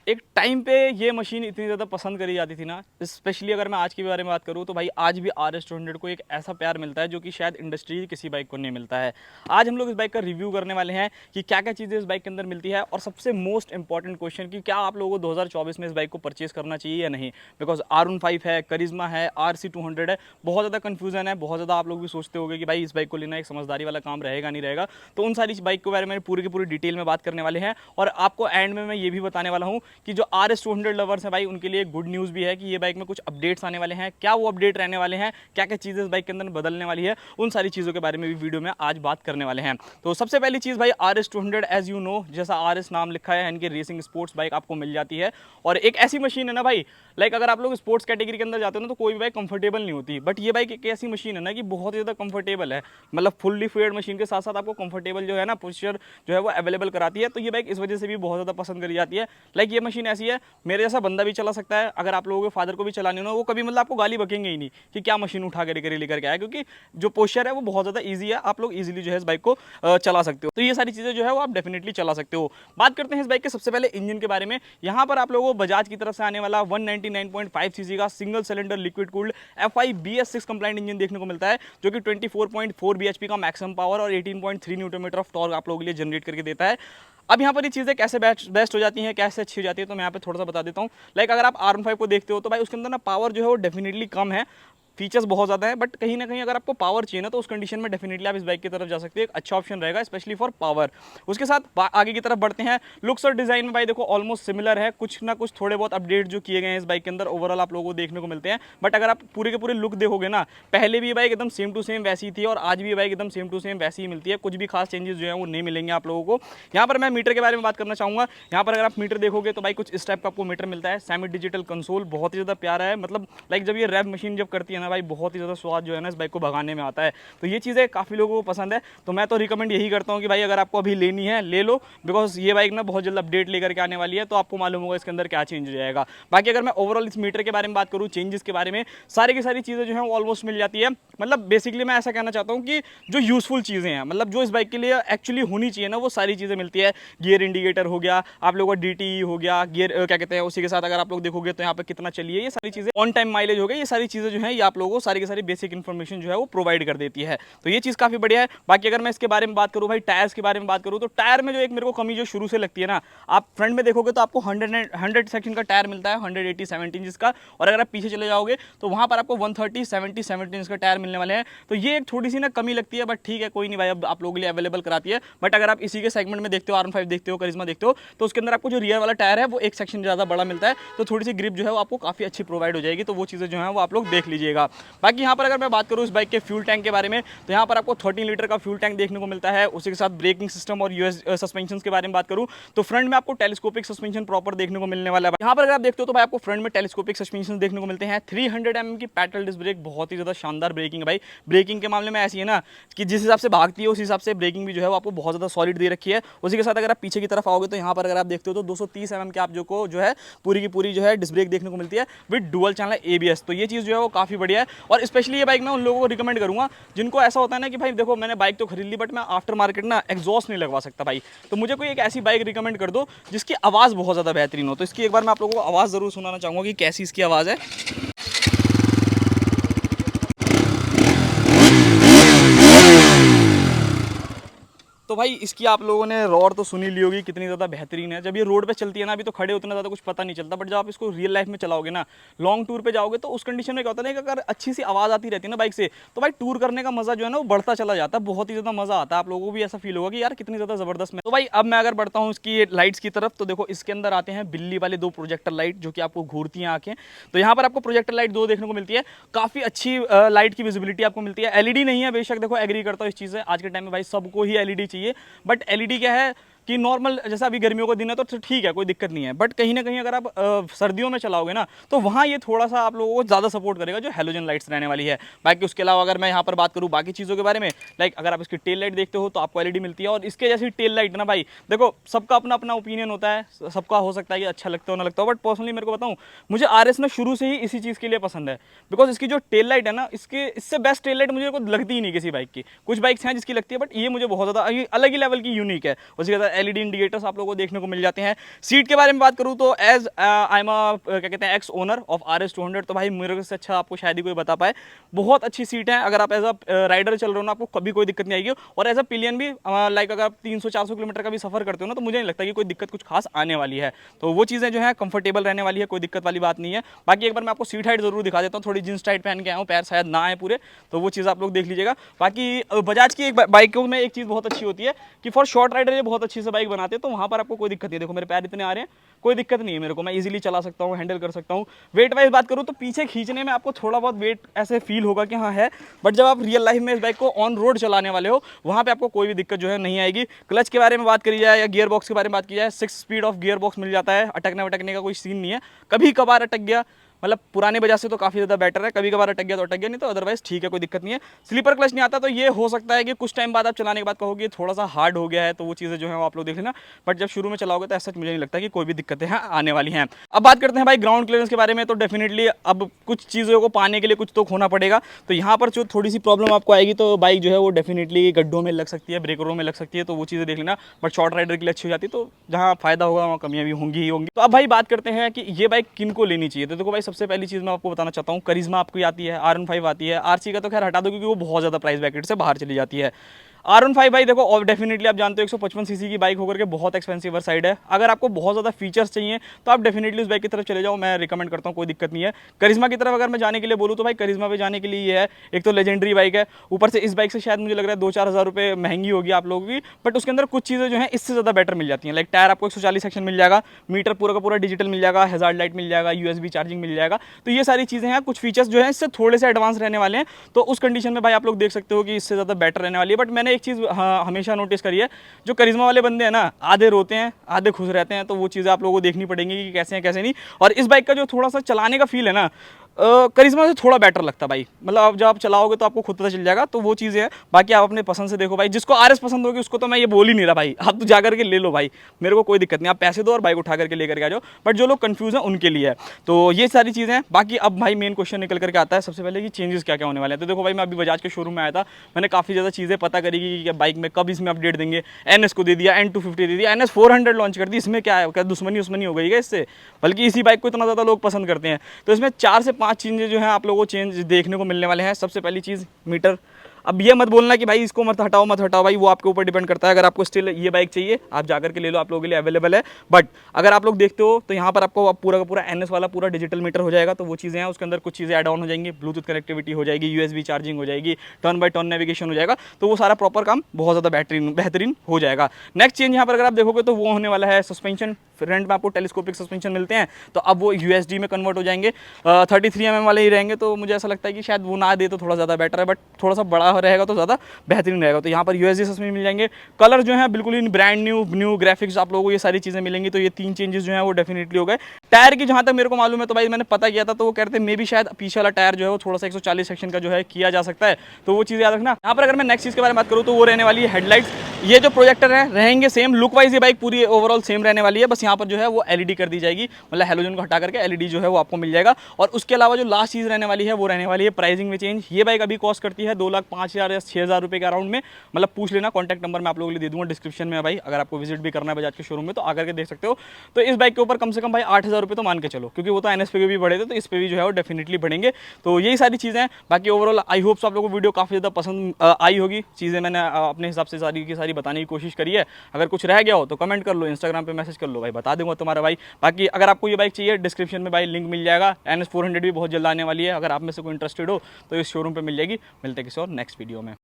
एक टाइम पे ये मशीन इतनी ज़्यादा पसंद करी जाती थी ना, स्पेशली अगर मैं आज के बारे में बात करूँ तो भाई आज भी RS 200 को एक ऐसा प्यार मिलता है जो कि शायद इंडस्ट्री की किसी बाइक को नहीं मिलता है। आज हम लोग इस बाइक का रिव्यू करने वाले हैं कि क्या क्या चीज़ें इस बाइक के अंदर मिलती है, और सबसे मोस्ट इंपॉर्टेंट क्वेश्चन कि क्या आप लोगों को 2024 में इस बाइक को परचेज करना चाहिए या नहीं। बिकॉज R15 है, करिश्मा है, RC 200 है, बहुत ज़्यादा कन्फ्यूजन है, बहुत ज़्यादा आप लोग भी सोचते होंगे कि भाई इस बाइक को लेना एक समझदारी वाला काम रहेगा नहीं रहेगा। तो उन सारी बाइक के बारे में पूरी की पूरी डिटेल में बात करने वाले हैं, और आपको एंड में मैं ये भी बताने वाला हूँ कि जो RS 200 लवर्स हैं भाई उनके लिए गुड न्यूज़ भी है कि ये बाइक में कुछ अपडेट्स आने वाले हैं। क्या वो अपडेट रहने वाले हैं, क्या क्या चीज़ें इस बाइक के अंदर बदलने वाली है, उन सारी चीज़ों के बारे में भी वीडियो में आज बात करने वाले हैं। तो सबसे पहली चीज़ भाई RS 200 एज यू नो, जैसा RS नाम लिखा है यानी कि रेसिंग स्पोर्ट्स बाइक आपको मिल जाती है। और एक ऐसी मशीन है ना भाई, लाइक अगर आप लोग स्पोर्ट्स कैटेगरी के अंदर जाते हो ना तो कोई भी बाइक कंफर्टेबल नहीं होती, बट ये बाइक एक ऐसी मशीन है ना कि बहुत ज़्यादा कंफर्टेबल है। मतलब फुल्ली फिटेड मशीन के साथ साथ आपको कंफर्टेबल जो है ना पोस्चर जो है वो अवेलेबल कराती है। तो ये बाइक इस वजह से भी बहुत ज़्यादा पसंद करी जाती है। लाइक ये मशीन ऐसी है, मेरे जैसा बंदा भी चला सकता है। अगर आप लोगों के फादर को भी चलानी हो ना, वो कभी मतलब आपको गाली बकेंगे ही नहीं कि क्या मशीन उठा कर लेकर के आया, क्योंकि जो पोस्चर है वो बहुत ज़्यादा ईजी है। आप लोग ईजिली जो है इस बाइक को चला सकते हो। तो ये सारी चीज़ें जो है वो आप डेफिनेटली चला सकते हो। बात करते हैं इस बाइक के सबसे पहले इंजन के बारे में। यहाँ पर आप लोगों को बजाज की तरफ से आने वाला 199.5 सीसी का single cylinder liquid cooled FI BS6 complaint engine देखने को मिलता है, जो कि 24.4 bhp का मैक्सिमम पावर और 18.3 न्यूटन मीटर ऑफ टॉर्क आप लोगों के लिए जनरेट करके देता है। अब यहाँ पर ये चीज़ें कैसे बेस्ट हो जाती हैं, कैसे अच्छी हो जाती है, तो मैं यहाँ पे थोड़ा सा बता देता हूँ। लाइक अगर आप R15 को देखते हो तो भाई उसके अंदर ना पावर जो है वो डेफिनेटली कम है, फीचर्स बहुत ज़्यादा है, बट कहीं ना कहीं अगर आपको पावर चाहिए ना तो उस कंडीशन में डेफिनेटली आप इस बाइक की तरफ जा सकते हैं। एक अच्छा ऑप्शन रहेगा स्पेशली फॉर पावर। उसके साथ आगे की तरफ बढ़ते हैं। लुक्स और डिज़ाइन में भाई देखो ऑलमोस्ट सिमिलर है, कुछ ना कुछ थोड़े बहुत अपडेट जो किए गए हैं इस बाइक के अंदर ओवरऑल आप लोगों को देखने को मिलते हैं। बट अगर आप पूरे के पूरे लुक देखोगे ना, पहले भी ये बाइक एकदम सेम टू सेम वैसी थी और आज भी ये बाइक एकदम सेम टू सेम वैसी ही मिलती है। कुछ भी खास चेंजेस जो है वो नहीं मिलेंगे आप लोगों को। यहाँ पर मैं मीटर के बारे में बात करना चाहूँगा। यहाँ पर अगर आप मीटर देखोगे तो भाई कुछ इस टाइप का आपको मीटर मिलता है। सेमी डिजिटल कंसोल बहुत ही ज़्यादा प्यारा है, मतलब लाइक जब ये रैप मशीन जब करती है ना भाई, बहुत ही ज़्यादा स्वाद जो है ना इस बाइक को भगाने में आता है। तो ये चीज़ें काफ़ी लोगों को पसंद है। तो मैं तो रिकमेंड यही करता हूँ कि भाई अगर आपको अभी लेनी है ले लो, बिकॉज ये बाइक ना बहुत जल्द अपडेट लेकर के आने वाली है, तो आपको मालूम होगा इसके अंदर क्या चेंज हो जाएगा। बाकी अगर मैं ओवरऑल इस मीटर के बारे में बात करूँ, चेंजेस के बारे में, सारी की सारी चीज़ें जो है ऑलमोस्ट मिल जाती है। मतलब बेसिकली मैं ऐसा कहना चाहता हूँ कि जो यूजफुल चीज़ें हैं, मतलब जो इस बाइक के लिए एक्चुअली होनी चाहिए ना, वो सारी चीज़ें मिलती है। गियर इंडिकेटर हो गया, आप लोगों का DTE हो गया, गियर क्या कहते हैं, उसी के साथ अगर आप लोग देखोगे तो यहाँ पे कितना चलिए, ये सारी चीज़ें ऑन टाइम माइलेज हो गया, ये सारी चीज़ें जो है ये आप लोगों को सारी की सारी बेसिक इन्फॉर्मेशन जो है वो प्रोवाइड कर देती है। तो ये चीज़ काफ़ी बढ़िया है। बाकी अगर मैं इसके बारे में बात करूँ भाई, टायर्स के बारे में बात करूँ, तो टायर में जो एक मेरे को कमी जो शुरू से लगती है ना, आप फ्रंट में देखोगे तो आपको 100 सेक्शन का टायर मिलता है, 180 17 इंच का, और अगर आप पीछे चले जाओगे तो वहाँ पर आपको 130 70 17 इंच का टायर मिलने वाले हैं। तो ये एक थोड़ी सी ना कमी लगती है, बट ठीक है कोई नहीं भाई, अब आप लोगों के लिए अवेलेबल कराती है। बट अगर आप इसी के सेगमेंट में देखते हो, R15 देखते हो, करिश्मा देखते हो, तो उसके अंदर आपको जो रियर वाला टायर है वो एक सेक्शन ज़्यादा बड़ा मिलता है, तो थोड़ी सी ग्रिप जो है वो आपको काफ़ी अच्छी प्रोवाइड हो जाएगी। तो वो चीज़ें जो है वो आप लोग देख लीजिएगा। बाकी यहाँ पर अगर मैं बात करूँ इस बाइक के फ्यूल टैंक के बारे में, तो यहाँ पर आपको 13 लीटर का फ्यूल टैंक देखने को मिलता है। उसी के साथ ब्रेकिंग सिस्टम और US सस्पेंशन के बारे में बात करूँ तो फ्रंट में आपको टेलीस्कोपिक सस्पेंशन प्रॉपर देखने को मिलने वाला है। यहाँ पर अगर आप देखते हो तो भाई आपको फ्रंट में टेलीस्कोपिक सस्पेंशन देखने को मिलते हैं। 300 mm की पैडल डिस्क ब्रेक, बहुत ही ज़्यादा शानदार ब्रेकिंग है भाई। ब्रेकिंग के मामले में ऐसी है ना कि जिस हिसाब से भागती है उस हिसाब से ब्रेकिंग भी जो है वो आपको बहुत ज़्यादा सॉलिड दे रखी है। उसी के साथ अगर आप पीछे की तरफ आओगे तो यहाँ पर अगर आप देखते हो तो 230 mm के आप जो है पूरी की पूरी जो है डिस्क ब्रेक देखने को मिलती है विद डुअल चैनल ABS। तो ये चीज़ जो है वो काफ़ी बढ़िया है। और स्पेशली ये बाइक मैं उन लोगों को रिकमेंड करूँगा जिनको ऐसा होता है ना कि भाई देखो मैंने बाइक तो खरीद ली बट मैं आफ्टर मार्केट ना एग्जॉस्ट नहीं लगवा सकता भाई, तो मुझे कोई एक ऐसी बाइक रिकमेंड कर दो जिसकी आवाज़ बहुत ज़्यादा बेहतरीन हो। तो इसकी एक बार मैं आप लोगों को आवाज़ ज़रूर सुनाना चाहूँगा कि कैसी इसकी आवाज़ है। तो भाई इसकी आप लोगों ने रोर तो सुनी ली होगी कितनी ज़्यादा बेहतरीन है। जब ये रोड पे चलती है ना, अभी तो खड़े उतना ज़्यादा कुछ पता नहीं चलता, बट जब आप इसको रियल लाइफ में चलाओगे ना, लॉन्ग टूर पे जाओगे तो उस कंडीशन में क्या होता है ना कि अगर अच्छी सी आवाज़ आती रहती है ना बाइक से, तो भाई टूर करने का मज़ा जो है ना वो बढ़ता चला जाता है, बहुत ही ज़्यादा मज़ा आता है। आप लोगों को भी ऐसा फील होगा कि यार कितनी ज़्यादा ज़बरदस्त है। तो भाई अब मैं अगर बढ़ता हूँ इसकी लाइट्स की तरफ, तो देखो इसके अंदर आते हैं बिल्ली वाले 2 प्रोजेक्टर लाइट जो कि आपको घूरती हैं आँखें। तो यहाँ पर आपको प्रोजेक्टर लाइट 2 देखने को मिलती है। काफ़ी अच्छी लाइट की विजिबिलिटी आपको मिलती है। LED नहीं है बेशक, देखो एग्री करता हूँ इस चीज़ से, आज के टाइम में भाई सबको ही LED चाहिए, बट LED क्या है कि नॉर्मल जैसा अभी गर्मियों का दिन है तो ठीक है, कोई दिक्कत नहीं है, बट कहीं ना कहीं अगर आप सर्दियों में चलाओगे ना तो वहाँ ये थोड़ा सा आप लोगों को ज़्यादा सपोर्ट करेगा जो हेलोजन लाइट्स रहने वाली है। बाकी उसके अलावा अगर मैं यहाँ पर बात करूँ बाकी चीज़ों के बारे में, लाइक अगर आप इसकी टेल लाइट देखते हो तो आपको LED मिलती है, और इसके जैसी टेल लाइट ना भाई देखो सबका अपना अपना ओपिनियन होता है, सबका हो सकता है कि अच्छा लगता हो ना लगता हो, बट पर्सनली मेरे को बताऊँ मुझे RS ना शुरू से ही इसी चीज़ के लिए पसंद है, बिकॉज इसकी जो टेल लाइट है ना, इससे बेस्ट टेल लाइट मुझे लगती ही नहीं किसी बाइक की। कुछ बाइक्स हैं जिसकी लगती है, बट ये मुझे बहुत ज़्यादा अलग ही लेवल की यूनिक है। उसके बाद LED इंडिकेटर्स आप लोगों को देखने को मिल जाते हैं। सीट के बारे में बात करूँ तो एज आई एम क्या कहते हैं एक्स ओनर ऑफ RS 200, तो भाई मेरे से अच्छा आपको शायद ही कोई बता पाए, बहुत अच्छी सीट है। अगर आप एज अ राइडर चल रहे हो ना, आपको कभी कोई दिक्कत नहीं आएगी। और एज अ पिलियन भी लाइक अगर आप 300-400 किलोमीटर का भी सफर करते हो ना, तो मुझे नहीं लगता कि कोई दिक्कत कुछ खास आने वाली है। तो वो चीज़ें जो है कंफर्टेबल रहने वाली है, कोई दिक्कत वाली बात नहीं है। बाकी एक बार मैं आपको सीट हाइट जरूर दिखा देता हूँ, थोड़ी जींस टाइट पहन के आया हूँ, पैर शायद ना आए पूरे, तो वो चीज़ आप लोग देख लीजिएगा। बाकी बजाज की एक बाइकों में एक चीज़ बहुत अच्छी होती है कि फॉर शॉर्ट राइडर ये बहुत अच्छी से बाइक बनाते हैं, तो वहाँ पर आपको कोई दिक्कत नहीं है। देखो मेरे पैर इतने आ रहे हैं, कोई दिक्कत नहीं है मेरे को, मैं इजीली चला सकता हूँ, हैंडल कर सकता हूँ। वेट वाइज बात करूँ तो पीछे खींचने में आपको थोड़ा बहुत वेट ऐसे फील होगा कि हाँ है, बट जब आप रियल लाइफ में इस बाइक को ऑन रोड चलाने वाले हो, वहाँ पे आपको कोई भी दिक्कत जो है नहीं आएगी। क्लच के बारे में बात करी जाए या गियर बॉक्स के बारे में बात की जाए, 6 स्पीड ऑफ गियर बॉक्स मिल जाता है, अटकने का कोई सीन नहीं है। कभी कभार अटक गया, मतलब पुराने बजाज से तो काफ़ी ज़्यादा बेटर है, कभी कभार अटक गया तो अटक गया, नहीं तो अदरवाइज ठीक है, कोई दिक्कत नहीं है। स्लीपर क्लच नहीं आता, तो ये हो सकता है कि कुछ टाइम बाद आप चलाने के बाद कहोगे थोड़ा सा हार्ड हो गया है, तो वो चीज़ें जो है वो आप लोग देख लेना। बट जब शुरू में चलाओगे तो ऐसा मुझे नहीं लगता कि कोई भी दिक्कतें हैं आने वाली हैं। अब बात करते हैं भाई ग्राउंड क्लियरेंस के बारे में, तो डेफिनेटली अब कुछ चीज़ों को पाने के लिए कुछ तो खोना पड़ेगा। तो यहाँ पर जो थोड़ी सी प्रॉब्लम आपको आएगी, तो बाइक जो है वो डेफिनेटली गड्ढों में लग सकती है, ब्रेकरों में लग सकती है, तो वो चीज़ें देख लेना। बट शॉर्ट राइडर के लिए अच्छी हो जाती है, तो जहाँ फायदा होगा वहाँ कमियाँ भी होंगी ही होंगी। तो अब भाई बात करते हैं कि ये बाइक किन को लेनी चाहिए। तो देखो भाई, सबसे पहली चीज़ मैं आपको बताना चाहता हूँ, करिश्मा आपको आती है, R15 आती है। RC का तो खैर हटा दो क्योंकि वो बहुत ज़्यादा प्राइस ब्रैकेट से बाहर चली जाती है। R15 भाई देखो, और डेफिनेटली आप जानते हो 155 सीसी की बाइक होकर के बहुत एक्सपेंसिव साइड है। अगर आपको बहुत ज़्यादा फीचर्स चाहिए तो आप डेफिनेटली उस बाइक की तरफ चले जाओ, मैं रिकमेंड करता हूँ, कोई दिक्कत नहीं है। करिश्मा की तरफ अगर मैं जाने के लिए बोलूँ तो भाई करिश्मा पे जाने के लिए ये है, एक तो लेजेंडरी बाइक है, ऊपर से इस बाइक से शायद मुझे लग रहा है 2-4 हज़ार रुपये महंगी होगी आप लोगों की, बट उसके अंदर कुछ चीज़ें जो है इससे ज़्यादा बेटर मिल जाती हैं। लाइक टायर आपको 140 सेक्शन मिल जाएगा, मीटर पूरा का पूरा डिजिटल मिल जाएगा, हैजार्ड लाइट मिल जाएगा, USB चार्जिंग मिल जाएगा। तो ये सारी चीज़ें हैं, कुछ फीचर्स जो है इससे थोड़े से एडवांस रहने वाले हैं। तो उस कंडीशन में भाई आप लोग देख सकते हो कि इससे ज़्यादा बेटर रहने वाली है। बट मैंने एक चीज़ हमेशा नोटिस करी है, जो करिश्मा वाले बंदे हैं ना, आधे रोते हैं आधे खुश रहते हैं, तो वो चीज़ें आप लोगों को देखनी पड़ेंगी कि कैसे हैं कैसे नहीं। और इस बाइक का जो थोड़ा सा चलाने का फील है ना, करिश्मा से थोड़ा बेटर लगता है भाई, मतलब अब जब आप चलाओगे तो आपको खुद पता चल जाएगा। तो वो चीज़ें हैं, बाकी आप अपने पसंद से देखो भाई। जिसको RS पसंद होगी उसको तो मैं ये बोल ही नहीं रहा भाई, आप तो जा करके ले लो भाई, मेरे को कोई दिक्कत नहीं, आप पैसे दो और बाइक उठा करके लेकर के आ जाओ। बट जो लोग कंफ्यूज हैं उनके लिए है। तो ये सारी चीज़ें हैं। बाकी अब भाई मेन क्वेश्चन निकल करके आता है सबसे पहले कि चेंजेस क्या क्या होने वाले हैं। तो देखो भाई, मैं अभी बजाज के शोरूम में आया था, मैंने काफ़ी ज़्यादा चीज़ें पता करी कि बाइक में कब इसमें अपडेट देंगे। NS को दे दिया, N250 दे दिया, NS 400 लॉन्च कर दी, इसमें क्या है, क्या दुश्मनी हो गई है इससे? बल्कि इसी बाइक को इतना ज़्यादा लोग पसंद करते हैं। तो इसमें 4 से 5 चीज़ें जो हैं आप लोगों को चेंज देखने को मिलने वाले हैं। सबसे पहली चीज़ मीटर। अब ये मत बोलना कि भाई इसको मत हटाओ भाई, वो आपके ऊपर डिपेंड करता है। अगर आपको स्टिल ये बाइक चाहिए आप जाकर के ले लो, आप लोगों के लिए अवेलेबल है। बट अगर आप लोग देखते हो तो यहाँ पर आपको पूरा का पूरा NS वाला पूरा डिजिटल मीटर हो जाएगा। तो वो चीज़ें हैं, उसके अंदर कुछ चीज़ें ऐड ऑन हो जाएंगी, ब्लूटूथ कनेक्टिविटी हो जाएगी, USB चार्जिंग हो जाएगी, टर्न बाय टर्न नेविगेशन हो जाएगा। तो वो सारा प्रॉपर काम बहुत ज़्यादा बेहतरीन हो जाएगा। नेक्स्ट चेंज यहाँ पर अगर आप देखोगे तो वो होने वाला है सस्पेंशन। फ्रंट में आपको टेलीस्कोपिक सस्पेंशन मिलते हैं, तो अब वो USD में कन्वर्ट हो जाएंगे। 33 mm वाले ही रहेंगे, तो मुझे ऐसा लगता है कि शायद वो ना दे तो थोड़ा ज़्यादा बेटर है, बट थोड़ा सा बड़ा रहेगा तो ज़्यादा बेहतरीन रहेगा। तो यहाँ पर USD सस्पेंशन मिल जाएंगे। कलर जो है बिल्कुल ही ब्रांड न्यू ग्राफिक्स आप लोगों को ये सारी चीज़ें मिलेंगी। तो ये 3 चेंजेस जो है वो डेफिनेटली हो गए। टायर की जहाँ तक मेरे को मालूम है, तो भाई मैंने पता किया था, तो वो कहते हैं मे भी शायद पीछे वाला टायर जो है वो थोड़ा सा 140 सेक्शन का जो है किया जा सकता है। तो वो चीज़ याद रखना। यहाँ पर अगर मैं नेक्स्ट चीज़ के बारे में बात करूँ तो वो रहने वाली है हेडलाइट्स। ये जो प्रोजेक्टर है रहेंगे सेम, लुक वाइज ये बाइक पूरी ओवरऑल सेम रहने वाली है। बस यहाँ पर जो है वो LED कर दी जाएगी, मतलब हेलोजन को हटा करके LED जो है वो आपको मिल जाएगा। और उसके अलावा जो लास्ट चीज़ रहने वाली है वो रहने वाली है प्राइसिंग में चेंज। ये बाइक अभी कॉस्ट करती है 2,05,000 या 6,000 रुपये के अराउंड में, मतलब पूछ लेना। कॉन्टैक्ट नंबर मैं आप लोगों के लिए दे दूंगा डिस्क्रिप्शन में भाई, अगर आपको विजिट भी करना है बजाज के शोरूम में तो आकर के देख सकते हो। तो इस बाइक के ऊपर कम से कम भाई 8,000 रुपये तो मान के चलो, क्योंकि वो तो NS पे भी बढ़े थे, तो इस पे भी जो है वो डेफिनेटली बढ़ेंगे। तो यही सारी चीज़ें हैं। बाकी ओवरऑल आई होप आप लोगों को वीडियो काफ़ी ज़्यादा पसंद आई होगी। चीज़ें मैंने अपने हिसाब से सारी की सारी बताने की कोशिश करी है। अगर कुछ रह गया हो तो कमेंट कर लो, इंस्टाग्राम पे मैसेज कर लो भाई, बता दूंगा तुम्हारा भाई। बाकी अगर आपको ये बाइक चाहिए डिस्क्रिप्शन में भाई लिंक मिल जाएगा। NS 400 भी बहुत जल्द आने वाली है, अगर आप में से कोई इंटरेस्टेड हो तो इस शोरूम पे मिल जाएगी। मिलते हैं किसी और नेक्स्ट वीडियो में।